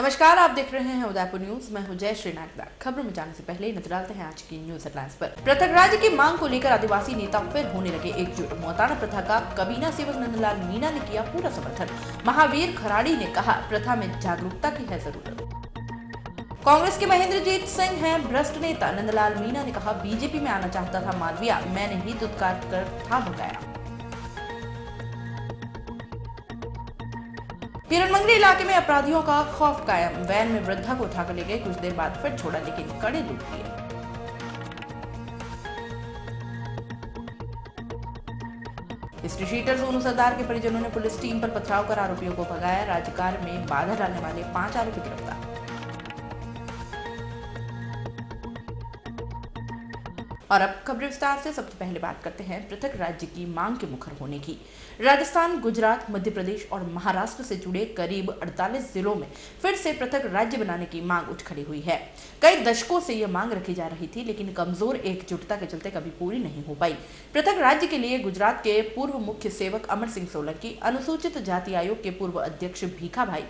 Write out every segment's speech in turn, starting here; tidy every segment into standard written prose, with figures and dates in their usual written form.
नमस्कार, आप देख रहे हैं उदयपुर न्यूज। मैं हूं जय श्रीनाथ। खबरों में जाने से पहले नजर डालते हैं आज की न्यूज हेडलाइंस पर। पृथक राज्य की मांग को लेकर आदिवासी नेता फिर होने लगे एकजुट। मोताना प्रथा का कबीना सेवक नंदलाल मीणा ने किया पूरा समर्थन। महावीर खराड़ी ने कहा, प्रथा में जागरूकता की है जरूरत। कांग्रेस के महेंद्रजीत सिंह हैं भ्रष्ट नेता। नंदलाल मीणा ने कहा, बीजेपी में आना चाहता था मालविया, मैंने ही दुत्कार कर था भगाया। पीरनमंगरी इलाके में अपराधियों का खौफ कायम। वैन में वृद्धा को उठाकर ले गए, कुछ देर बाद फिर छोड़ा, लेकिन कड़े लूट लिए। हिस्ट्री शीटर सोनू सरदार के परिजनों ने पुलिस टीम पर पथराव कर आरोपियों को भगाया। राज्यकार्य में बाधा डालने वाले 5 आरोपी गिरफ्तार। और अब खबरें विस्तार से। सबसे पहले बात करते हैं पृथक राज्य की मांग के मुखर होने की। राजस्थान, गुजरात, मध्य प्रदेश और महाराष्ट्र से जुड़े करीब 48 जिलों में फिर से पृथक राज्य बनाने की मांग उठ खड़ी हुई है। कई दशकों से यह मांग रखी जा रही थी, लेकिन कमजोर एकजुटता के चलते कभी पूरी नहीं हो पाई। पृथक राज्य के लिए गुजरात के पूर्व मुख्य सेवक अमर सिंह सोलंकी, अनुसूचित जाति आयोग के पूर्व अध्यक्ष भीखा भाई,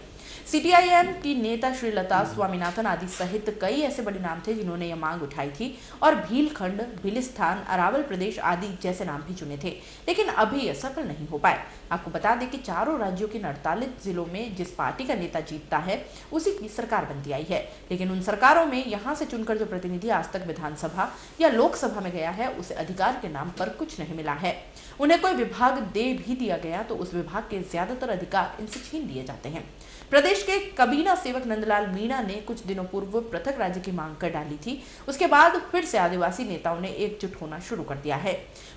सीपीआईएम की नेता श्रीलता स्वामीनाथन आदि सहित कई ऐसे बड़े नाम थे जिन्होंने यह मांग उठाई थी और भीलखंड, भिलिस्थान, अरावल प्रदेश आदि जैसे नाम भी चुने थे, लेकिन अभी यह सफल नहीं हो पाए। आपको बता दें कि चारों राज्यों के 48 जिलों में जिस पार्टी का नेता जीतता है उसी की सरकार बनती आई है, लेकिन उन सरकारों में यहां से चुनकर जो प्रतिनिधि आज तक विधानसभा या लोकसभा में गया है उसे अधिकार के नाम पर कुछ नहीं मिला है। उन्हें कोई विभाग दे भी दिया गया तो उस विभाग के ज्यादातर अधिकार इनसे छीन लिए जाते हैं। प्रदेश के कबीना सेवक नंदलाल मीणा ने कुछ दिनों पूर्व पृथक राज्य की मांग कर डाली थी। उसके बाद फिर से आदिवासी नेताओं ने एकजुट होना शुरू कर दिया है।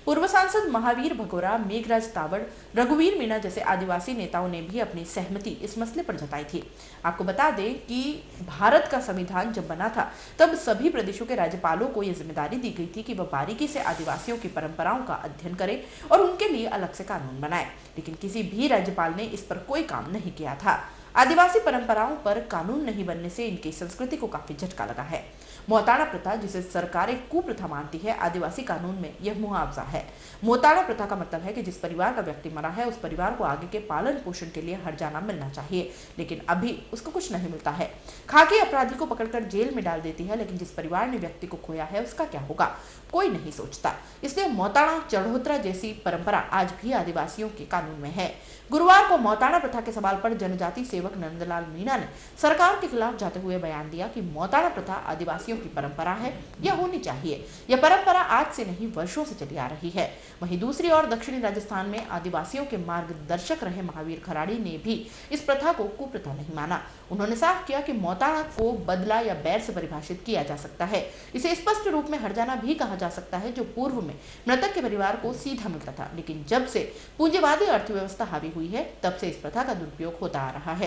पूर्व सांसद महावीर भगोरा, मेघराज तावड़, रघुवीर मीणा जैसे आदिवासी नेताओं ने भी अपनी सहमति इस मसले पर जताई थी। आपको बता दें कि भारत का संविधान जब बना था तब सभी प्रदेशों के राज्यपालों को यह जिम्मेदारी दी गई थी कि वह बारीकी से आदिवासियों की परंपराओं का अध्ययन करें और उनके लिए अलग से कानून बनाए, लेकिन किसी भी राज्यपाल ने इस पर कोई काम नहीं किया था। आदिवासी परंपराओं पर कानून नहीं बनने से इनकी संस्कृति को काफी झटका लगा है। मोताना प्रथा, जिसे सरकार एक कुप्रथा मानती है, आदिवासी कानून में यह मुआवजा है। मोताना प्रथा का मतलब है कि जिस परिवार का व्यक्ति मरा है उस परिवार को आगे के पालन पोषण के लिए हर्जाना मिलना चाहिए, लेकिन अभी उसको कुछ नहीं मिलता है। खाकी अपराधी को पकड़कर जेल में डाल देती है, लेकिन जिस परिवार ने व्यक्ति को खोया है उसका क्या होगा, कोई नहीं सोचता। इसलिए मोताना चढ़ोतरा जैसी परंपरा आज भी आदिवासियों के कानून में है। गुरुवार को मोताना प्रथा के सवाल पर जनजाति सेवक नंदलाल मीणा ने सरकार के खिलाफ जाते हुए बयान दिया कि मोताना प्रथा आदिवासियों की परंपरा है, यह होनी चाहिए। यह परंपरा आज से नहीं वर्षों से चली आ रही है। वहीं दूसरी ओर दक्षिणी राजस्थान में आदिवासियों के मार्गदर्शक रहे महावीर खराड़ी ने भी इस प्रथा को कुप्रथा नहीं माना। उन्होंने साफ किया कि मोताना को बदला या बैर से परिभाषित किया जा सकता है। इसे स्पष्ट रूप में हर्जाना भी कहा जा सकता है, जो पूर्व में मृतक के परिवार को सीधा मिलता था, लेकिन जब से पूंजीवादी अर्थव्यवस्था हावी हुई है तब से इस प्रथा का दुरुपयोग होता आ रहा है।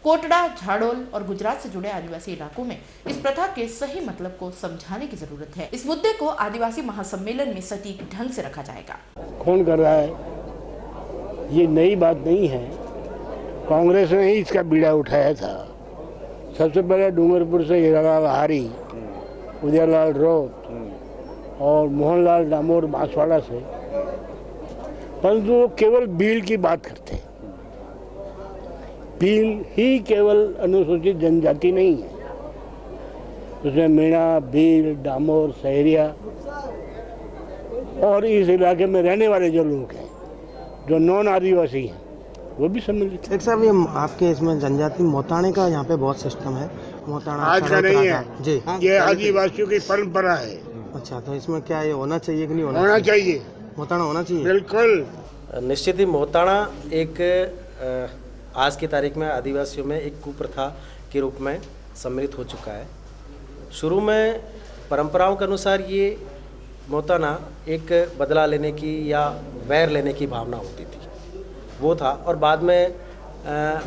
कोटड़ा, झाड़ोल और गुजरात से जुड़े आदिवासी इलाकों में इस प्रथा के सही मतलब को समझाने की जरूरत है। इस मुद्दे को आदिवासी महासम्मेलन में सटीक ढंग से रखा जाएगा। कौन कर रहा है, ये नई बात नहीं है। कांग्रेस ने ही इसका बीड़ा उठाया था। सबसे पहले डूंगरपुर से हीरालाल हारी, उदयलाल रोत और मोहनलाल डामोर बांसवाड़ा से, परंतु वो केवल भील की बात करते हैं। भील ही केवल अनुसूचित जनजाति नहीं है, उसमें मीणा, भील, डामोर, सहरिया और इस इलाके में रहने वाले जो लोग हैं, जो नॉन आदिवासी हैं, वो भी सम्मिलित है। एक साहब, ये आपके इसमें जनजाति मोताने का यहाँ पे बहुत सिस्टम है। मोताना आज का नहीं है जी, ये आदिवासियों की परंपरा है। अच्छा, तो इसमें क्या ये होना चाहिए कि नहीं होना चाहिए? मोताना होना चाहिए, बिल्कुल। निश्चित ही मोताना एक आज की तारीख में आदिवासियों में एक कुप्रथा के रूप में सम्मिलित हो चुका है। शुरू में परंपराओं के अनुसार ये मोताना एक बदला लेने की या वैर लेने की भावना होती थी, वो था, और बाद में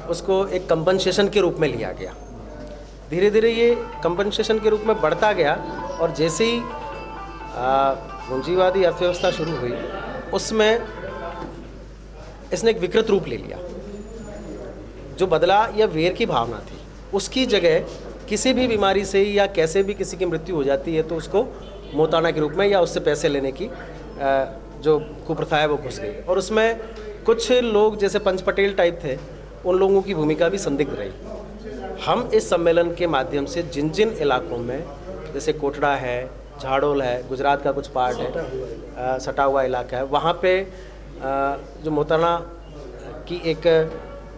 उसको एक कंपनसेशन के रूप में लिया गया। धीरे धीरे ये कंपनसेशन के रूप में बढ़ता गया और जैसे ही पूंजीवादी अर्थव्यवस्था शुरू हुई उसमें इसने एक विकृत रूप ले लिया। जो बदला या वेर की भावना थी उसकी जगह किसी भी बीमारी से या कैसे भी किसी की मृत्यु हो जाती है तो उसको मोताना के रूप में या उससे पैसे लेने की जो कुप्रथा है वो घुस गई। और उसमें कुछ लोग जैसे पंच पटेल टाइप थे, उन लोगों की भूमिका भी संदिग्ध रही। हम इस सम्मेलन के माध्यम से जिन जिन इलाकों में, जैसे कोटड़ा है, झाड़ोल है, गुजरात का कुछ पार्ट है, सटा हुआ इलाका है, वहाँ पे जो मोहतरमा की एक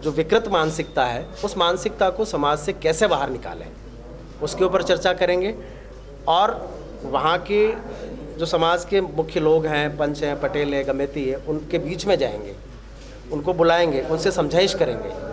जो विकृत मानसिकता है, उस मानसिकता को समाज से कैसे बाहर निकालें, उसके ऊपर चर्चा करेंगे। और वहाँ के जो समाज के मुख्य लोग हैं, पंच हैं, पटेल है, गमेती है, उनके बीच में जाएंगे, उनको बुलाएंगे, उनसे समझाइश करेंगे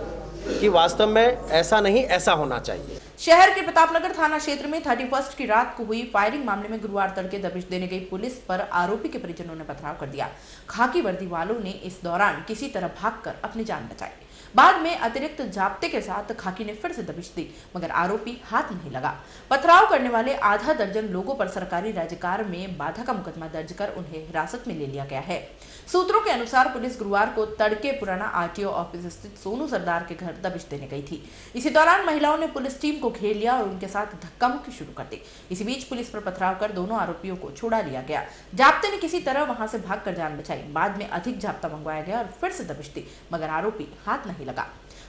कि वास्तव में ऐसा नहीं, ऐसा होना चाहिए। शहर के प्रतापनगर थाना क्षेत्र में 31 की रात को हुई फायरिंग मामले में गुरुवार तड़के दबिश देने गई पुलिस पर आरोपी के परिजनों ने पथराव कर दिया। खाकी वर्दी वालों ने इस दौरान किसी तरह भागकर अपनी जान बचाई। बाद में अतिरिक्त जाब्ते के साथ खाकी ने फिर से दबिश दी, मगर आरोपी हाथ नहीं लगा। पथराव करने वाले आधा दर्जन लोगों पर सरकारी राज्यकार में बाधा का मुकदमा दर्ज कर उन्हें हिरासत में ले लिया गया है। सूत्रों के अनुसार पुलिस गुरुवार को तड़के पुराना आरटीओ ऑफिस स्थित सोनू सरदार के घर दबिश देने गई थी। इसी दौरान महिलाओं ने पुलिस टीम को घेर लिया और उनके साथ धक्का मुक्की शुरू कर दी। इसी बीच पुलिस पर पथराव कर दोनों आरोपियों को छुड़ा लिया गया। जाब्ते ने किसी तरह वहां से भागकर जान बचाई। बाद में अधिक जाब्ता मंगवाया गया और फिर से दबिश दी, मगर आरोपी हाथ नहीं लगा।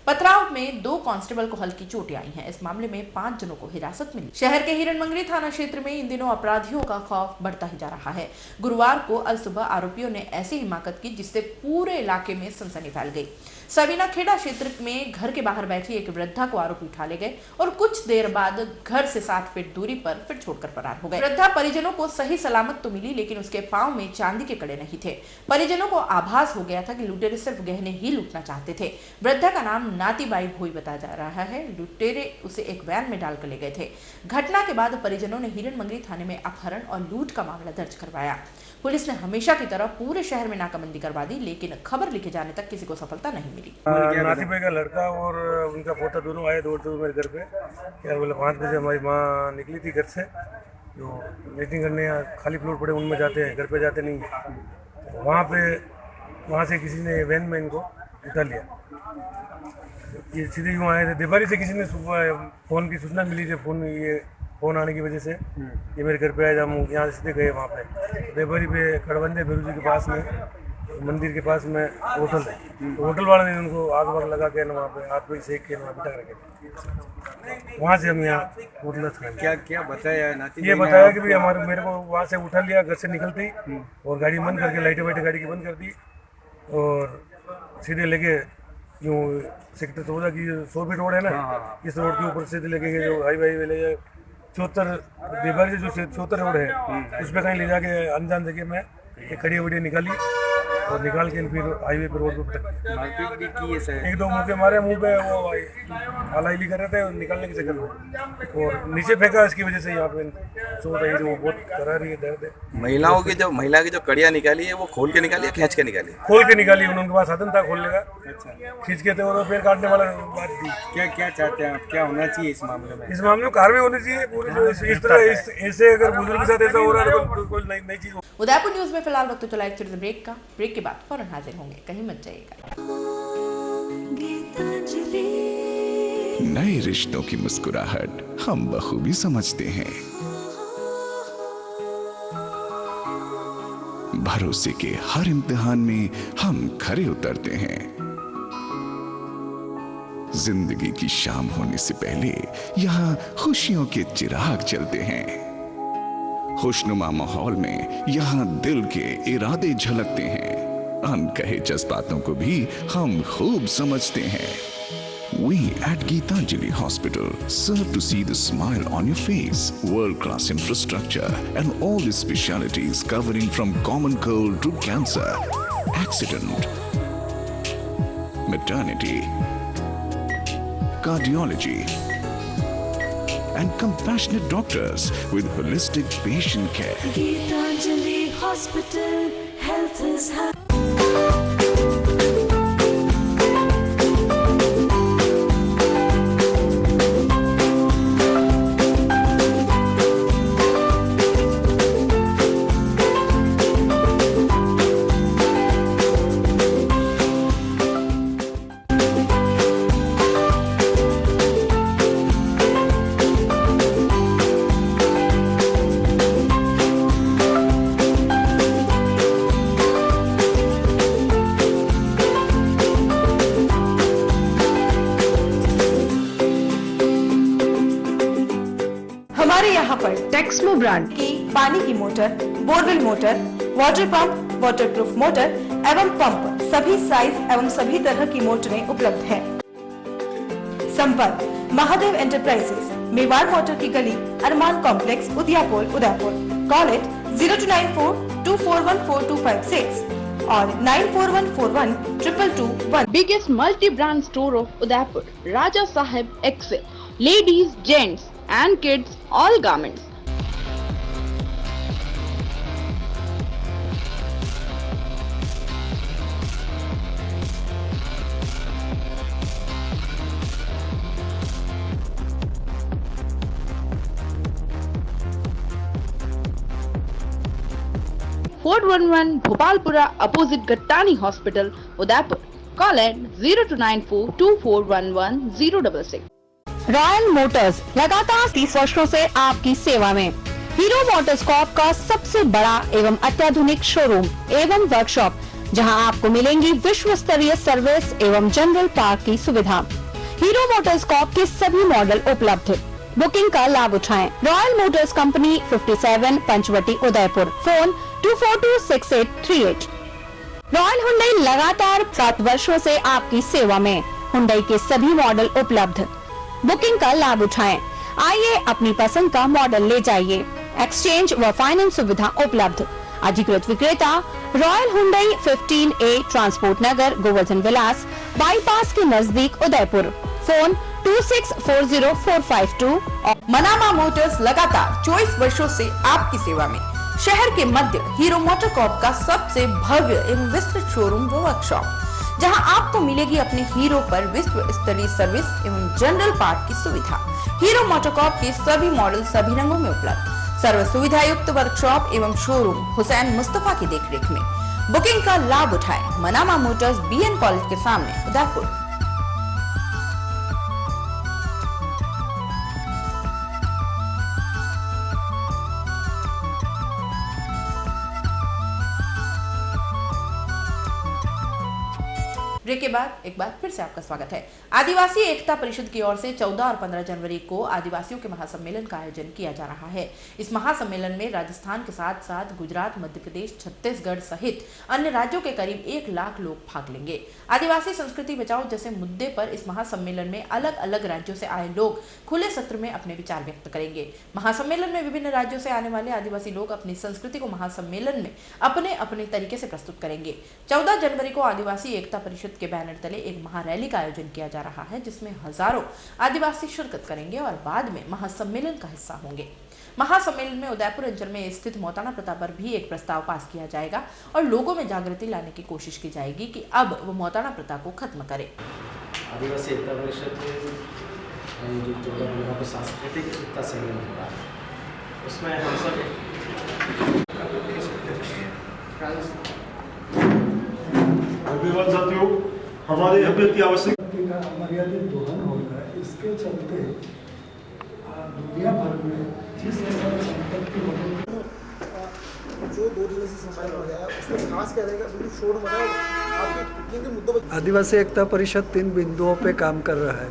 पथराव में 2 कांस्टेबल को हल्की चोटें आई हैं। इस मामले में 5 जनों को हिरासत में लिया। शहर के हिरणमंगरी थाना क्षेत्र में इन दिनों अपराधियों का खौफ बढ़ता ही जा रहा है। गुरुवार को अल सुबह आरोपियों ने ऐसी हिमाकत की जिससे पूरे इलाके में सनसनी फैल गई। सवीना खेड़ा क्षेत्र में घर के बाहर बैठी एक वृद्धा को आरोपी उठा ले गए और कुछ देर बाद घर से 7 फीट दूरी पर फिर छोड़कर फरार हो गए। वृद्धा परिजनों को सही सलामत तो मिली, लेकिन उसके पांव में चांदी के कड़े नहीं थे। परिजनों को आभास हो गया था कि लुटेरे सिर्फ गहने ही लूटना चाहते थे। वृद्धा का नाम नातीबाई भोई बताया जा रहा है। लुटेरे उसे एक वैन में डालकर ले गए थे। घटना के बाद परिजनों ने हिरणमंगरी थाने में अपहरण और लूट का मामला दर्ज करवाया। पुलिस ने हमेशा की तरह पूरे शहर में नाकाबंदी करवा दी, लेकिन खबर लिखे जाने तक किसी को सफलता नहीं मिली। नातीबाई का लड़का और उनका पोता दोनों आए दौड़ते हुए मेरे घर पे। क्या बोले 5 बजे हमारी माँ निकली थी घर से, जो मीटिंग करने खाली फ्लोर पड़े उनमें जाते हैं, घर पे जाते नहीं। तो वहाँ से किसी ने वैन में इनको उठा लिया। ये सीधे यूँ आए थे। देवारी से किसी ने फ़ोन की सूचना मिली थी, फ़ोन आने की वजह से ये मेरे घर पे आए। हम यहाँ से सीधे गए वहाँ पे देवारी पे खड़बंदे बेरूजी के पास में, मंदिर के पास में होटल है। तो होटल वाले ने उनको आग वाग लगा के वहाँ पे हाथ पे सेक के वहाँ बिठा रखे। वहाँ से हम यहाँ होटल क्या बताया नाती? ये बताया कि भाई मेरे को वहाँ से उठा लिया घर से निकलते ही, और गाड़ी बंद करके लाइटें वाइटें गाड़ी की बंद कर दी और सीधे लेके यूँ सेक्टर 14 की 100 फीट रोड है ना, इस रोड के ऊपर सीधे लेके गए, जो हाईवे ले जाए 74 देवारी से जो 74 रोड है उस पर कहीं ले जाके अनजान जगह में एक खड़ी वड़ी निकाली और निकाल के फिर हाईवे पर रोड पर मारपीट भी की है सर? 1-2 मुँह के मारे, मुंह पे वो हालाइली कर रहे थे और निकालने की चक्कर में और नीचे फेंका। इसकी वजह से यहाँ पे चोट आई, जो बहुत करा रही है, दर्द है। महिला की जो कड़ियाँ निकाली है वो खोल के निकाली है, खींच के निकाली? खोल के निकाली। उनके पास साधन था खोलने का। खींच के थे और पेड़ काटने वाला बात थी। क्या चाहते हैं आप, क्या होना चाहिए इस मामले में? इस मामले में कार्रवाई होनी चाहिए पूरी। जो इस तरह ऐसे अगर बुजुर्ग के साथ ऐसा हो रहा है तो कोई नई चीज। उदयपुर न्यूज में फिलहाल वक्त तो चला एक छोटे ब्रेक का। ब्रेक के बाद फौरन हाजिर होंगे, कहीं मत जाइएगा। नए रिश्तों की मुस्कुराहट हम बखूबी समझते हैं। भरोसे के हर इम्तिहान में हम खरे उतरते हैं। जिंदगी की शाम होने से पहले यहाँ खुशियों के चिराग जलते हैं। खुशनुमा माहौल में यहाँ दिल के इरादे झलकते हैं। अनकहे जज्बातों को भी हम खूब समझते हैं। We at Geetanjali Hospital serve to see the smile on your face. World-class infrastructure and all the specialties covering from common cold to cancer, accident, maternity, cardiology, and compassionate doctors with holistic patient care. Geetanjali Hospital, health is high. हमारे यहाँ पर Texmo brand की पानी की motor, borewell motor, water pump, waterproof motor एवं pump सभी size एवं सभी तरह की मोटरें उपलब्ध हैं। संपर्क महादेव एंटरप्राइजेस, मेवाड़ मोटर की गली, अरमान कॉम्प्लेक्स, उदयपुर। कॉल इट 0294241426 और 9414122221. Biggest multi-brand store of Udaipur, Raja Sahib Excel, ladies, gents and kids, all garments. Fort 11 Bhopalpura opposite Gattani Hospital, Udaipur. Call at 029424110066. Royal Motors लगातार 30 वर्षों से आपकी सेवा में। हीरो मोटर्सकॉर्प का सबसे बड़ा एवं अत्याधुनिक शोरूम एवं वर्कशॉप, जहां आपको मिलेंगी विश्व स्तरीय सर्विस एवं जनरल पार्क की सुविधा। हीरो मोटर्सकॉर्प के सभी मॉडल उपलब्ध। बुकिंग का लाभ उठाएं। Royal Motors company 57 Panchvati Udaipur. Phone 2426838। Royal Hyundai लगातार 7 वर्षों से आपकी सेवा में। हुंडई के सभी मॉडल उपलब्ध। बुकिंग का लाभ उठाएं। आइए अपनी पसंद का मॉडल ले जाइए। एक्सचेंज व फाइनेंस सुविधा उपलब्ध। अधिकृत विक्रेता रॉयल हुंडई 15A ट्रांसपोर्ट नगर, गोवर्धन विलास, बाईपास के नजदीक उदयपुर। फोन 264045 और मनामा मोटर्स लगातार 24 वर्षों से आपकी सेवा में। शहर के मध्य हीरो मोटरकॉर्प का सबसे भव्य एवं विस्तृत शोरूम व वर्कशॉप, जहां आपको मिलेगी अपने हीरो पर विश्व स्तरीय सर्विस एवं जनरल पार्ट की सुविधा। हीरो मोटरकॉर्प के सभी मॉडल सभी रंगों में उपलब्ध। सर्व सुविधा युक्त वर्कशॉप एवं शोरूम हुसैन मुस्तफा की देखरेख में। बुकिंग का लाभ उठाएं। मनामा मोटर्स BN कॉलेज के सामने उदयपुर। ब्रेक के बाद एक बार फिर से आपका स्वागत है। आदिवासी एकता परिषद की ओर से 14 और 15 जनवरी को आदिवासियों के महासम्मेलन का आयोजन किया जा रहा है। इस महासम्मेलन में राजस्थान के साथ साथ गुजरात, मध्य प्रदेश, छत्तीसगढ़ सहित अन्य राज्यों के करीब 1 लाख लोग भाग लेंगे। आदिवासी संस्कृति बचाओ जैसे मुद्दे पर इस महासम्मेलन में अलग अलग राज्यों से आए लोग खुले सत्र में अपने विचार व्यक्त करेंगे। महासम्मेलन में विभिन्न राज्यों से आने वाले आदिवासी लोग अपनी संस्कृति को महासम्मेलन में अपने अपने तरीके से प्रस्तुत करेंगे। 14 जनवरी को आदिवासी एकता परिषद के बैनर तले एक महारैली का आयोजन किया जा रहा है, जिसमें हजारों आदिवासी शिरकत करेंगे और बाद में महासम्मेलन का हिस्सा होंगे। महासम्मेलन में उदयपुर अंचल में स्थित मोताना प्रथा पर भी एक प्रस्ताव पास किया जाएगा और लोगों में जागृति लाने की कोशिश की जाएगी कि अब वो मोताना प्रथा को खत्म करे। आदिवासी एकता परिषद जो 14 जनवरी को सांस्कृतिक एकता सम्मेलन होगा, उसमें हम सब धन्यवाद साथियों। हमारे अभ्यर्थी की आवश्यक मर्यादित दोहन होगा। इसके चलते दुनिया भर में जिस संपत्ति जो 2 दिवसीय सम्मेलन हो गया है उसमें खास क्या रहेगा, शोर बनाओ आपके किन मुद्दों पर। आदिवासी एकता परिषद 3 बिंदुओं पे काम कर रहा है।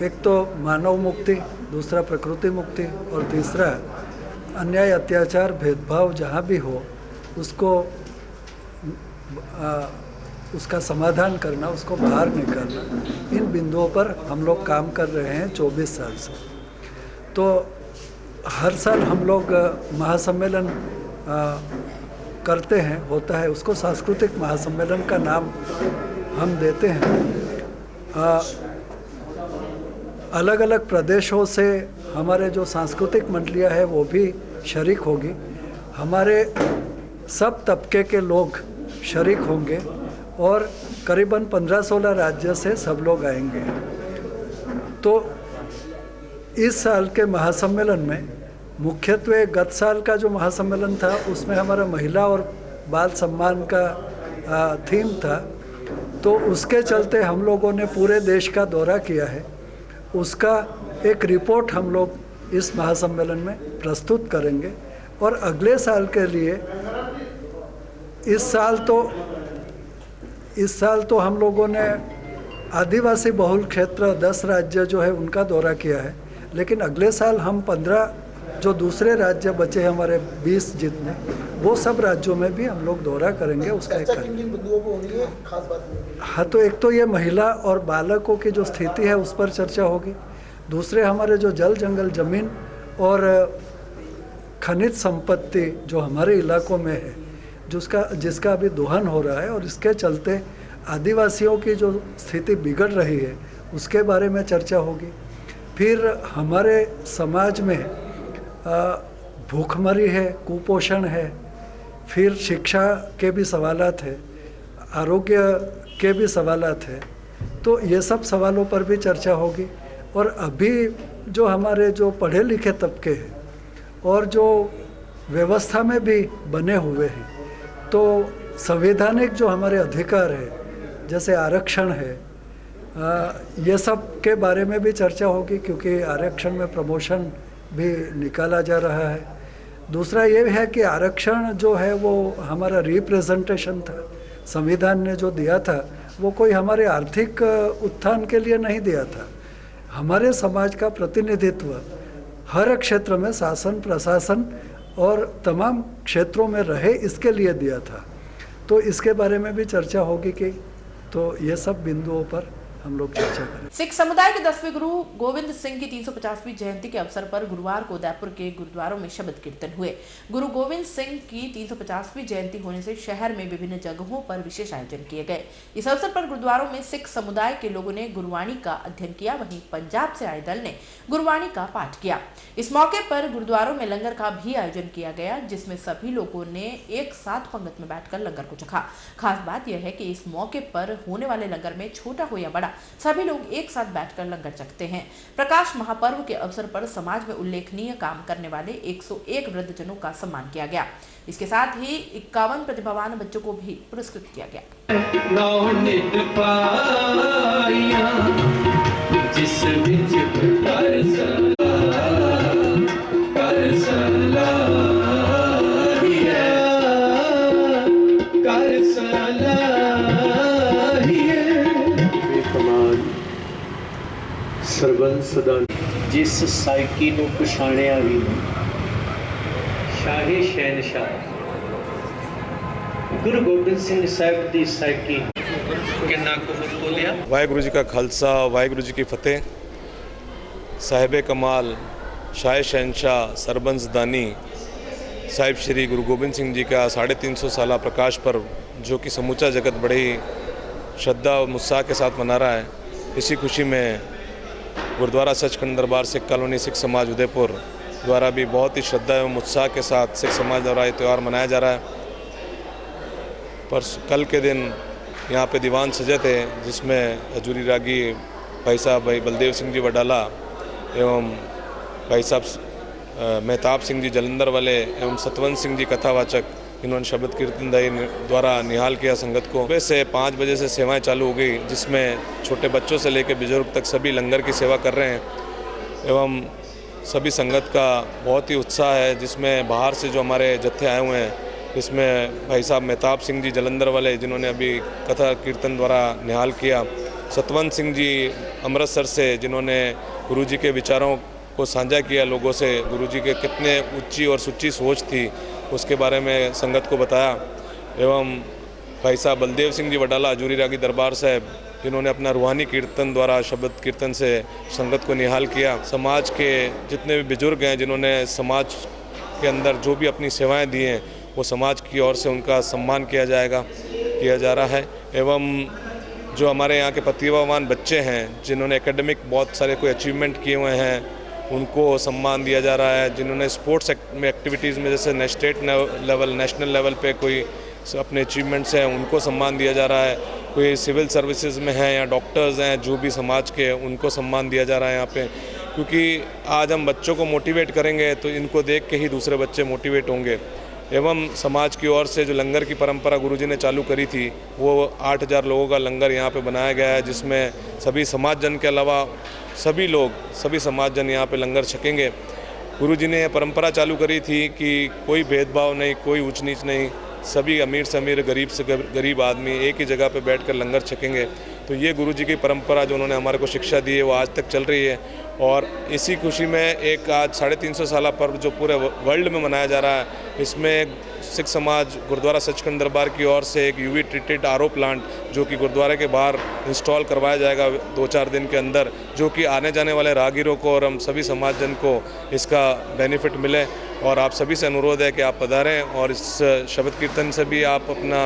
एक तो मानव मुक्ति, दूसरा प्रकृति मुक्ति और तीसरा अन्याय, अत्याचार, भेदभाव जहाँ भी हो उसका समाधान करना, उसको बाहर निकालना। इन बिंदुओं पर हम लोग काम कर रहे हैं 24 साल से। तो हर साल हम लोग महासम्मेलन करते हैं, होता है, उसको सांस्कृतिक महासम्मेलन का नाम हम देते हैं। अलग अलग प्रदेशों से हमारे जो सांस्कृतिक मंडलियाँ हैं वो भी शरीक होगी। हमारे सब तबके के लोग शरीक होंगे और करीबन 15-16 राज्य से सब लोग आएंगे। तो इस साल के महासम्मेलन में मुख्यत्वे गत साल का जो महासम्मेलन था उसमें हमारा महिला और बाल सम्मान का थीम था, तो उसके चलते हम लोगों ने पूरे देश का दौरा किया है। उसका एक रिपोर्ट हम लोग इस महासम्मेलन में प्रस्तुत करेंगे और अगले साल के लिए इस साल तो हम लोगों ने आदिवासी बहुल क्षेत्र 10 राज्य जो है उनका दौरा किया है, लेकिन अगले साल हम 15 जो दूसरे राज्य बचे हमारे 20 जितने, वो सब राज्यों में भी हम लोग दौरा करेंगे। उसका एक बिंदुओं पर होनी है खास बात। हाँ, तो एक तो ये महिला और बालकों की जो स्थिति है उस पर चर्चा होगी। दूसरे हमारे जो जल जंगल जमीन और खनिज संपत्ति जो हमारे इलाकों में है, जिसका अभी दोहन हो रहा है और इसके चलते आदिवासियों की जो स्थिति बिगड़ रही है उसके बारे में चर्चा होगी। फिर हमारे समाज में भूखमरी है, कुपोषण है, फिर शिक्षा के भी सवालात है, आरोग्य के भी सवालात है। तो ये सब सवालों पर भी चर्चा होगी। और अभी जो हमारे जो पढ़े लिखे तबके हैं और जो व्यवस्था में भी बने हुए हैं, तो संवैधानिक जो हमारे अधिकार है जैसे आरक्षण है, ये सब के बारे में भी चर्चा होगी, क्योंकि आरक्षण में प्रमोशन भी निकाला जा रहा है। दूसरा ये है कि आरक्षण जो है वो हमारा रिप्रेजेंटेशन था, संविधान ने जो दिया था वो कोई हमारे आर्थिक उत्थान के लिए नहीं दिया था, हमारे समाज का प्रतिनिधित्व हर क्षेत्र में शासन प्रशासन और तमाम क्षेत्रों में रहे, इसके लिए दिया था। तो इसके बारे में भी चर्चा होगी कि तो ये सब बिंदुओं पर हम लोग चर्चा करें। सिख समुदाय के 10वें गुरु गोविंद सिंह की 350वीं जयंती के अवसर पर गुरुवार को उदयपुर के गुरुद्वारों में शबद कीर्तन हुए। गुरु गोविंद सिंह की 350वीं जयंती होने से शहर में विभिन्न जगहों पर विशेष आयोजन किए गए। इस अवसर पर गुरुद्वारों में सिख समुदाय के लोगों ने गुरुवाणी का अध्ययन किया, वहीं पंजाब से आए दल ने गुरुवाणी का पाठ किया। इस मौके पर गुरुद्वारों में लंगर का भी आयोजन किया गया, जिसमें सभी लोगों ने एक साथ पंगत में बैठकर लंगर को चखा। खास बात यह है कि इस मौके पर होने वाले लंगर में छोटा हो या बड़ा सभी लोग एक साथ बैठकर लंगर चखते हैं। प्रकाश महापर्व के अवसर पर समाज में उल्लेखनीय काम करने वाले 101 वृद्धजनों का सम्मान किया गया। इसके साथ ही 51 प्रतिभावान बच्चों को भी पुरस्कृत किया गया। ਸਰਬੰਸ ਸਦਾ ਜਿਸ ਸਾਈਕੀ ਨੂੰ ਪਛਾਣਿਆ ਵੀ ਨਹੀਂ, ਸ਼ਾਹੀ ਸ਼ਹਿਨशाह ਗੁਰੂ ਗੋਬਿੰਦ ਸਿੰਘ ਸਾਹਿਬ ਦੀ ਸਾਈਕੀ ਕਿੰਨਾ ਕੁ ਬੋਲਿਆ। ਵਾਹਿਗੁਰੂ ਜੀ ਕਾ ਖਾਲਸਾ, ਵਾਹਿਗੁਰੂ ਜੀ ਕੀ ਫਤਿਹ। ਸਾਹਿਬ कमाल शाह शहनशाह सरबंस दानी साहिब श्री गुरु गोबिंद सिंह जी का 350 साला प्रकाश पर्व, जो कि समूचा जगत बड़े ही श्रद्धा और उत्साह के साथ मना रहा है, इसी खुशी में गुरुद्वारा सचखंड दरबार सिख कॉलोनी सिख समाज उदयपुर द्वारा भी बहुत ही श्रद्धा एवं उत्साह के साथ सिख समाज द्वारा ये त्यौहार मनाया जा रहा है। पर कल के दिन यहाँ पे दीवान सजे थे, जिसमें हजूरी रागी भाई साहब भाई बलदेव सिंह जी वडाला एवं भाई साहब मेहताब सिंह जी जलंधर वाले एवं सतवंत सिंह जी कथावाचक, इन्होंने शब्द कीर्तन दाई द्वारा निहाल किया संगत को। वैसे 5 बजे से सेवाएं चालू हो गई, जिसमें छोटे बच्चों से लेकर बुजुर्ग तक सभी लंगर की सेवा कर रहे हैं एवं सभी संगत का बहुत ही उत्साह है। जिसमें बाहर से जो हमारे जत्थे आए हुए हैं, इसमें भाई साहब मेहताब सिंह जी जलंधर वाले, जिन्होंने अभी कथा कीर्तन द्वारा निहाल किया, सतवंत सिंह जी अमृतसर से, जिन्होंने गुरु जी के विचारों को साझा किया लोगों से, गुरु जी के कितने ऊंची और सुच्ची सोच थी उसके बारे में संगत को बताया, एवं भाई साहब बलदेव सिंह जी वडाला हजूरी रागी दरबार साहब, जिन्होंने अपना रूहानी कीर्तन द्वारा शब्द कीर्तन से संगत को निहाल किया। समाज के जितने भी बुजुर्ग हैं, जिन्होंने समाज के अंदर जो भी अपनी सेवाएं दी हैं, वो समाज की ओर से उनका सम्मान किया जा रहा है। एवं जो हमारे यहाँ के प्रतिभावान बच्चे हैं, जिन्होंने एकेडमिक बहुत सारे कोई अचीवमेंट किए हुए हैं, उनको सम्मान दिया जा रहा है। जिन्होंने स्पोर्ट्स में एक्टिविटीज़ में जैसे स्टेट लेवल नेशनल लेवल पे कोई अपने अचीवमेंट्स हैं, उनको सम्मान दिया जा रहा है। कोई सिविल सर्विसेज में हैं या डॉक्टर्स हैं, जो भी समाज के, उनको सम्मान दिया जा रहा है यहाँ पे। क्योंकि आज हम बच्चों को मोटिवेट करेंगे तो इनको देख के ही दूसरे बच्चे मोटिवेट होंगे। एवं समाज की ओर से जो लंगर की परंपरा गुरुजी ने चालू करी थी, वो 8000 लोगों का लंगर यहाँ पे बनाया गया है, जिसमें सभी समाज जन के अलावा सभी लोग, सभी समाज जन यहाँ पे लंगर छकेंगे। गुरुजी ने यह परंपरा चालू करी थी कि कोई भेदभाव नहीं, कोई ऊंच नीच नहीं, सभी अमीर से अमीर, गरीब से गरीब आदमी एक ही जगह पे बैठकर लंगर छकेंगे। तो ये गुरुजी की परंपरा जो उन्होंने हमारे को शिक्षा दी है, वो आज तक चल रही है। और इसी खुशी में एक आज 350 साला पर्व जो पूरे वर्ल्ड में मनाया जा रहा है, इसमें सिख समाज गुरुद्वारा सचखंड दरबार की ओर से एक यूवी ट्रीटेड आरओ प्लांट जो कि गुरुद्वारे के बाहर इंस्टॉल करवाया जाएगा 2-4 दिन के अंदर, जो कि आने जाने वाले राहगीरों को और हम सभी समाजजन को इसका बेनिफिट मिले। और आप सभी से अनुरोध है कि आप पधारें और इस शब्द कीर्तन से भी आप अपना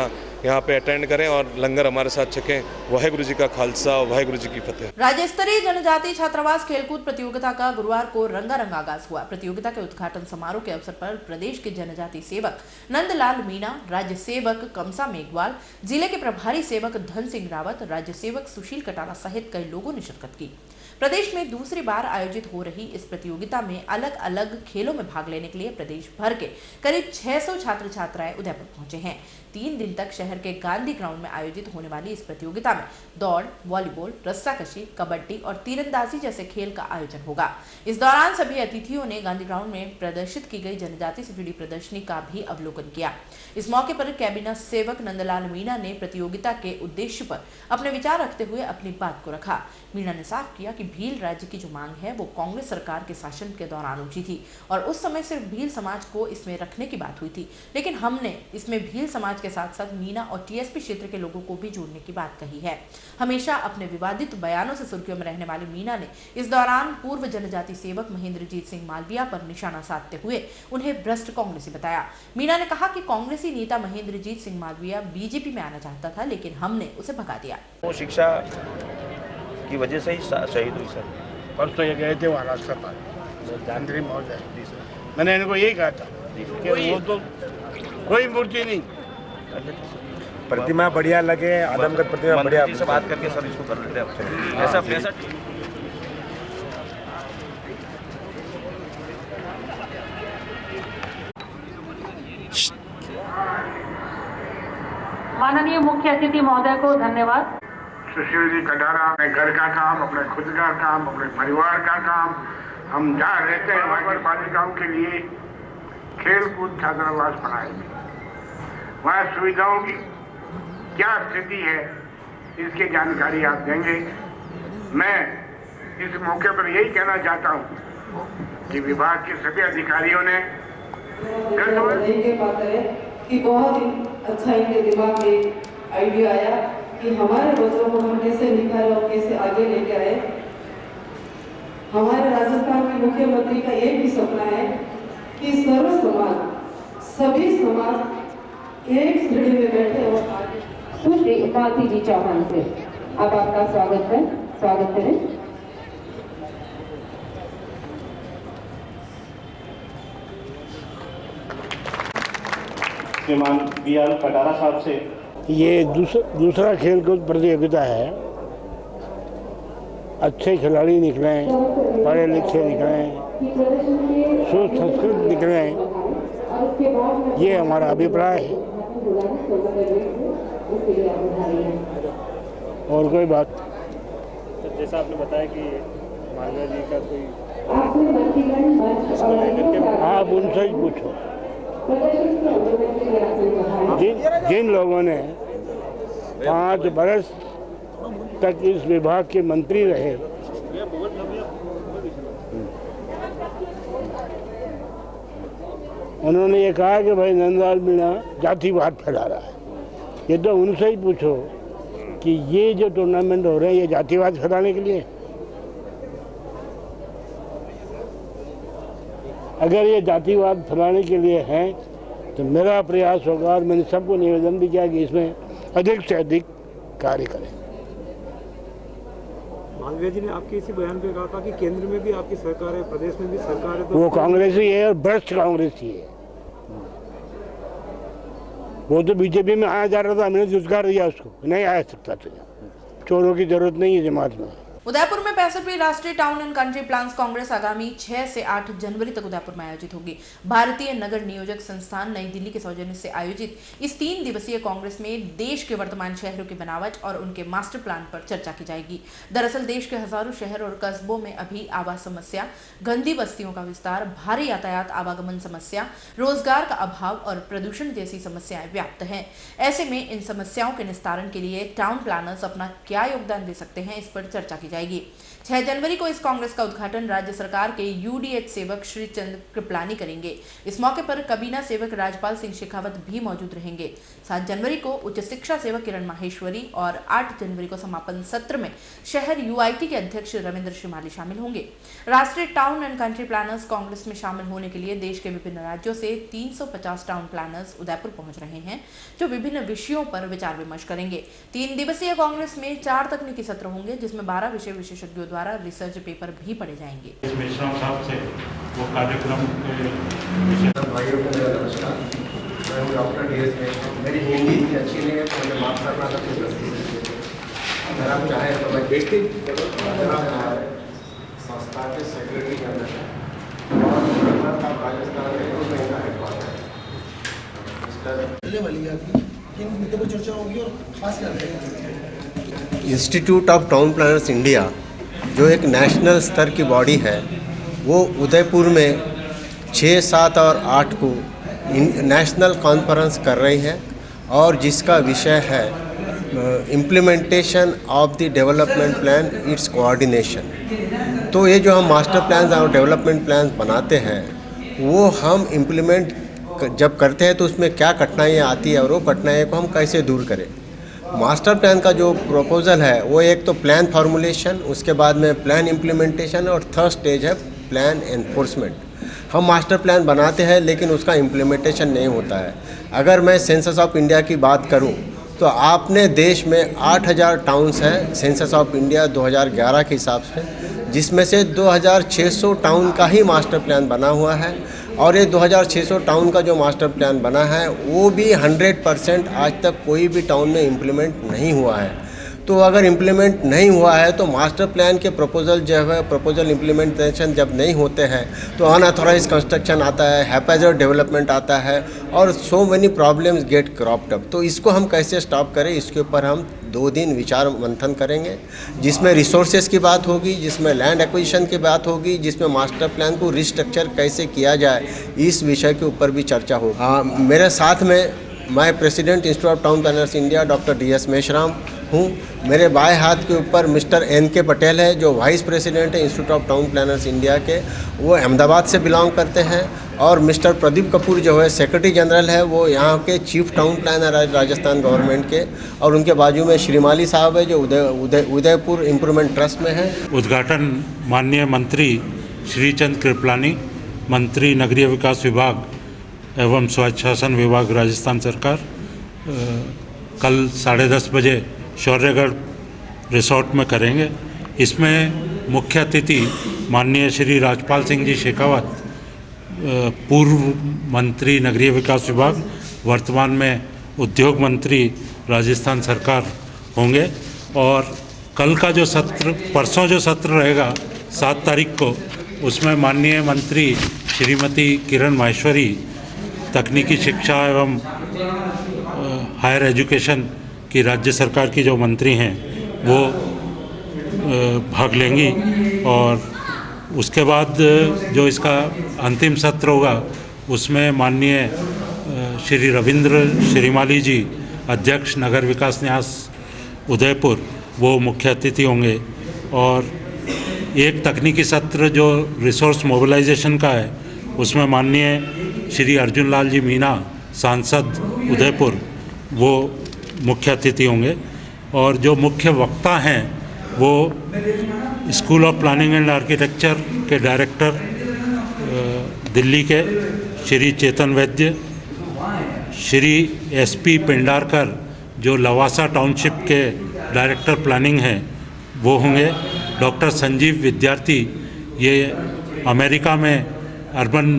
यहाँ पे अटेंड करें और लंगर हमारे साथ चखें। वाहेगुरु जी का खालसा, वाहेगुरु जी की फतेह। राज्य स्तरीय जनजातीय छात्रावास खेलकूद प्रतियोगिता का गुरुवार को रंगारंग आगाज हुआ। प्रतियोगिता के उद्घाटन समारोह के अवसर पर प्रदेश के जनजातीय सेवक नंदलाल मीणा, राज्य सेवक कमसा मेघवाल, जिले के प्रभारी सेवक धन सिंह रावत, राज्य सेवक सुशील कटारा सहित कई लोगों ने शिरकत की। प्रदेश में दूसरी बार आयोजित हो रही इस प्रतियोगिता में अलग अलग खेलों में भाग लेने के लिए प्रदेश भर के करीब 600 छात्र छात्राएं उदयपुर पहुंचे हैं। 3 दिन तक शहर के गांधी ग्राउंड में आयोजित होने वाली इस प्रतियोगिता में दौड़, वॉलीबॉल, रस्साकशी, कबड्डी और तीरंदाजी जैसे खेल का आयोजन होगा। इस दौरान सभी अतिथियों ने गांधी ग्राउंड में प्रदर्शित की गई जनजाति से जुड़ी प्रदर्शनी का भी अवलोकन किया। इस मौके पर कैबिनेट सेवक नंदलाल मीणा ने प्रतियोगिता के उद्देश्य पर अपने विचार रखते हुए अपनी बात को रखा। मीणा ने साफ किया कि भील राज्य की जो मांग है वो कांग्रेस सरकार के शासन के दौरान उठी थी और उस समय सिर्फ भील समाज को इसमें रखने की बात हुई थी, लेकिन हमने इसमें भील समाज के साथ साथ मीना और टीएसपी क्षेत्र के लोगों को भी जोड़ने की बात कही है। हमेशा अपने विवादित बयानों से सुर्खियों में रहने वाली मीना ने इस दौरान पूर्व जनजाति सेवक महेंद्रजीत सिंह मालविया पर निशाना साधते हुए उन्हें भ्रष्ट कांग्रेसी बताया। मीना ने कहा कि कांग्रेसी नेता महेंद्रजीत सिंह मालविया बीजेपी में आना चाहता था, लेकिन हमने उसे भगा दिया। वो शिक्षा की वजह से ही शहीद हुई सर। परसों ये गए थे वहाँ रास्ता पर मंत्री महोदय, मैंने इनको यही कहा था कि वो तो कोई मूर्ति नहीं, प्रतिमा बढ़िया लगे, आदमगढ़ प्रतिमा बढ़िया से बात करके सर इसको कर लेते हैं ऐसा पैसा। माननीय मुख्य अतिथि महोदय को धन्यवाद। सुशील जी कटारा अपने घर का काम, अपने खुद का काम, अपने परिवार का काम, हम जहाँ रहते हैं वहाँ पर बालिकाओं के लिए खेल कूद छात्रावास बनाएंगे। वहाँ सुविधाओं की क्या स्थिति है इसकी जानकारी आप देंगे। मैं इस मौके पर यही कहना चाहता हूँ कि विभाग के सभी अधिकारियों ने कि बहुत ही अच्छा इनके दिमाग में आइडिया आया कि हमारे बच्चों को हम कैसे निखारें और कैसे आगे लेके आए। हमारे राजस्थान के मुख्यमंत्री का एक भी सपना है कि सर्व समाज, सभी समाज एक सीढ़ी में बैठे और आगे। सुश्री मालती जी चौहान से अब आपका स्वागत करें। श्रीमान बी.आर. कटारा साहब से ये दूसरा खेलकूद प्रतियोगिता है। अच्छे खिलाड़ी निकले, पढ़े लिखे निकले, सुसंस्कृत निकले, ये हमारा अभिप्राय है। और कोई बात? तो जैसा आपने बताया कि मालविया जी का कोई, आप उनसे ही पूछो। जिन लोगों ने 5 बरस तक इस विभाग के मंत्री रहे, उन्होंने ये कहा कि भाई नंदलाल मीणा जातिवाद फैला रहा है। ये तो उनसे ही पूछो कि ये जो टूर्नामेंट हो रहे हैं ये जातिवाद फैलाने के लिए? अगर ये जातिवाद फैलाने के लिए हैं तो मेरा प्रयास होगा और मैंने सबको निवेदन भी किया कि इसमें अधिक से अधिक कार्य करें। मालविया जी ने आपके इसी बयान पे कहा था कि केंद्र में भी आपकी सरकार है, प्रदेश में भी सरकार है, तो वो कांग्रेसी है और भ्रष्ट कांग्रेसी है। वो तो बीजेपी में आया जा रहा था, हमने रोजगार दिया उसको, नहीं आया सकता था। चोरों की जरूरत नहीं है जमात में। उदयपुर में 65वीं राष्ट्रीय town and country plans Congress आगामी 6 से 8 जनवरी तक उदयपुर में आयोजित होगी। भारतीय नगर नियोजक संस्थान नई दिल्ली के सौजन्य से आयोजित इस 3 दिवसीय कांग्रेस में देश के वर्तमान शहरों की बनावट और उनके मास्टर प्लान पर चर्चा की जाएगी। दरअसल देश के हजारों शहर और कस्बों में अभी आवास समस्या, गंदी बस्तियों का विस्तार, भारी यातायात आवागमन समस्या, रोजगार का अभाव और प्रदूषण जैसी समस्याएं व्याप्त हैं। ऐसे में इन समस्याओं के निस्तारण के लिए टाउन प्लानर्स अपना क्या योगदान दे सकते हैं, इस पर चर्चा की जाएगी। 6 जनवरी को इस कांग्रेस का उद्घाटन राज्य सरकार के यूडीएच सेवक श्री चंद्र कृपलानी करेंगे। इस मौके पर कबीना सेवक राजपाल सिंह शेखावत भी मौजूद रहेंगे। 7 जनवरी को उच्च शिक्षा सेवक किरण माहेश्वरी और 8 जनवरी को समापन सत्र में शहर यूआईटी के अध्यक्ष रविंद्र श्रीमाली शामिल होंगे। राष्ट्रीय town and country planners Congress में शामिल होने के लिए देश के विभिन्न राज्यों से 350 टाउन प्लानर्स उदयपुर पहुंच रहे हैं, जो विभिन्न विषयों पर विचार विमर्श करेंगे। 3 दिवसीय कांग्रेस में 4 तकनीकी सत्र होंगे, जिसमें 12 विषय विशेषज्ञों द्वारा रिसर्च पेपर भी पढ़े जाएंगे। मिश्रा साहब से वो कार्यक्रम भाइयों को मेरा नमस्कार। मैं हूँ डॉक्टर DS मेश्राम। मेरी हिंदी इतनी अच्छी नहीं है तो मुझे माफ करना था। अगर आप चाहें तो मैं संस्था के सेक्रेटरी जनरल है और राजस्थान में 2 महीना हेडक्वार्टर है। किन मुद्दों पर चर्चा होगी और खास क्या रहेगा? Institute of town planners India जो एक नेशनल स्तर की बॉडी है, वो उदयपुर में 6, 7 और 8 को नेशनल कॉन्फ्रेंस कर रही है और जिसका विषय है implementation of the development plan, it's coordination. तो ये जो हम मास्टर प्लान और डेवलपमेंट प्लान बनाते हैं वो हम इम्प्लीमेंट जब करते हैं तो उसमें क्या कठिनाइयाँ आती है और वो कठिनाइयों को हम कैसे दूर करें। मास्टर प्लान का जो प्रपोजल है वो एक तो प्लान फॉर्मुलेशन, उसके बाद में प्लान इम्प्लीमेंटेशन और थर्ड स्टेज है प्लान एनफोर्समेंट। हम मास्टर प्लान बनाते हैं लेकिन उसका इम्प्लीमेंटेशन नहीं होता है। अगर मैं सेंसस ऑफ इंडिया की बात करूं तो आपने देश में 8000 टाउन्स हैं सेंसस ऑफ इंडिया 2011 के हिसाब से, जिसमें से 2600 टाउन का ही मास्टर प्लान बना हुआ है और ये 2600 टाउन का जो मास्टर प्लान बना है वो भी 100% आज तक कोई भी टाउन में इम्प्लीमेंट नहीं हुआ है। तो अगर इम्प्लीमेंट नहीं हुआ है तो मास्टर प्लान के प्रपोजल जो है प्रपोजल इम्प्लीमेंटेशन जब नहीं होते हैं तो अनऑथोराइज कंस्ट्रक्शन आता है, हैपेजर्ड डेवलपमेंट आता है और so many problems get cropped up. तो इसको हम कैसे स्टॉप करें, इसके ऊपर हम 2 दिन विचार मंथन करेंगे, जिसमें रिसोर्सेज की बात होगी, जिसमें लैंड एक्विजिशन की बात होगी, जिसमें मास्टर प्लान को रिस्ट्रक्चर कैसे किया जाए, इस विषय के ऊपर भी चर्चा होगी। मेरे साथ में मैं president institute of town planners India doctor DS Meshram हूँ। मेरे बाएं हाथ के ऊपर मिस्टर NK पटेल है जो वाइस प्रेसिडेंट है institute of town planners India के, वो अहमदाबाद से बिलोंग करते हैं। और मिस्टर प्रदीप कपूर जो है सेक्रेटरी जनरल है, वो यहाँ के चीफ टाउन प्लानर है राजस्थान गवर्नमेंट के। और उनके बाजू में श्रीमाली साहब है जो उदयपुर इम्प्रूवमेंट ट्रस्ट में है। उद्घाटन माननीय मंत्री श्री चंद्र कृपलानी, मंत्री नगरीय विकास विभाग एवं स्वच्छ शासन विभाग राजस्थान सरकार, कल 10:30 बजे शौर्यगढ़ रिसोर्ट में करेंगे। इसमें मुख्य अतिथि माननीय श्री राजपाल सिंह जी शेखावत, पूर्व मंत्री नगरीय विकास विभाग, वर्तमान में उद्योग मंत्री राजस्थान सरकार होंगे। और कल का जो सत्र, परसों जो सत्र रहेगा 7 तारीख को, उसमें माननीय मंत्री श्रीमती किरण माहेश्वरी, तकनीकी शिक्षा एवं हायर एजुकेशन की राज्य सरकार की जो मंत्री हैं वो भाग लेंगी। और उसके बाद जो इसका अंतिम सत्र होगा उसमें माननीय श्री रविंद्र श्रीमाली जी, अध्यक्ष नगर विकास न्यास उदयपुर, वो मुख्य अतिथि होंगे। और एक तकनीकी सत्र जो रिसोर्स मोबिलाइजेशन का है उसमें माननीय श्री अर्जुन लाल जी मीना, सांसद उदयपुर, वो मुख्य अतिथि होंगे। और जो मुख्य वक्ता हैं वो school of planning and architecture के डायरेक्टर दिल्ली के श्री चेतन वैद्य, श्री SP पेंडारकर जो लवासा टाउनशिप के डायरेक्टर प्लानिंग हैं वो होंगे। डॉक्टर संजीव विद्यार्थी, ये अमेरिका में अर्बन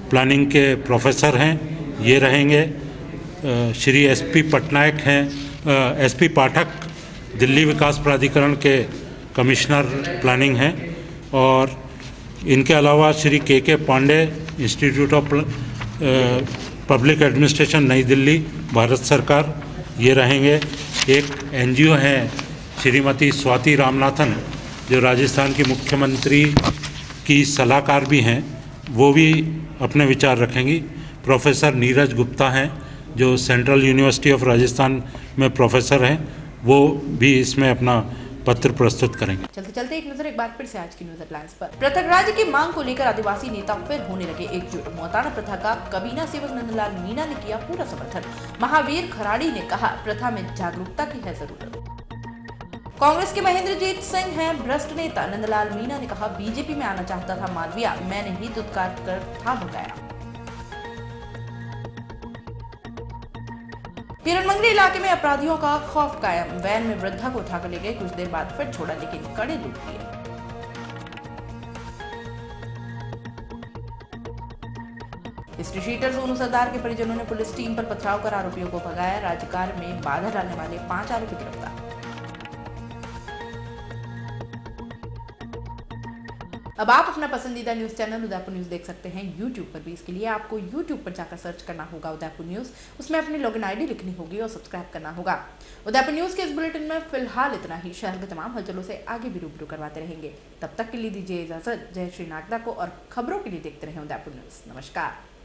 प्लानिंग के प्रोफेसर हैं, ये रहेंगे। श्री SP पटनायक हैं, SP पाठक दिल्ली विकास प्राधिकरण के कमिश्नर प्लानिंग हैं। और इनके अलावा Shri KK Pandey, institute of public administration नई दिल्ली, भारत सरकार, ये रहेंगे। एक NGO हैं श्रीमती स्वाति रामनाथन जो राजस्थान की मुख्यमंत्री की सलाहकार भी हैं, वो भी अपने विचार रखेंगी। प्रोफेसर नीरज गुप्ता हैं जो सेंट्रल यूनिवर्सिटी ऑफ राजस्थान में प्रोफेसर हैं, वो भी इसमें अपना पत्र प्रस्तुत करेंगे। चलते चलते एक नजर एक बार फिर से आज की न्यूज हेडलाइंस पर। पृथक राज्य की मांग को लेकर आदिवासी नेता फिर होने लगे एकजुट। मोहताना प्रथा का कबीना सेवक नंदलाल मीणा ने किया पूरा समर्थन। महावीर खराड़ी ने कहा प्रथा में जागरूकता की है जरूरत। कांग्रेस के महेंद्रजीत सिंह हैं भ्रष्ट नेता। नंदलाल मीणा ने कहा बीजेपी में आना चाहता था मालविया, मैंने ही दुत्कार कर था भगाया। पीरनमंगरी इलाके में अपराधियों का खौफ कायम। वैन में वृद्धा को उठाकर ले गए, कुछ देर बाद फिर छोड़ा लेकिन कड़े लूट लिए। हिस्ट्री शीटर सोनू सरदार के परिजनों ने पुलिस टीम पर पथराव कर आरोपियों को भगाया। राज्यकार्य में बाधा डालने वाले 5 आरोपी गिरफ्तार। अब आप अपना पसंदीदा न्यूज चैनल उदयपुर न्यूज देख सकते हैं YouTube पर भी। इसके लिए आपको YouTube पर जाकर सर्च करना होगा उदयपुर न्यूज, उसमें अपनी लॉगिन आईडी लिखनी होगी और सब्सक्राइब करना होगा। उदयपुर न्यूज के इस बुलेटिन में फिलहाल इतना ही। शहर के तमाम हलचलों से आगे भी रूबरू करवाते रहेंगे। तब तक के लिए दीजिए इजाजत। जय श्री नागदा को और खबरों के लिए देखते रहें उदयपुर न्यूज। नमस्कार।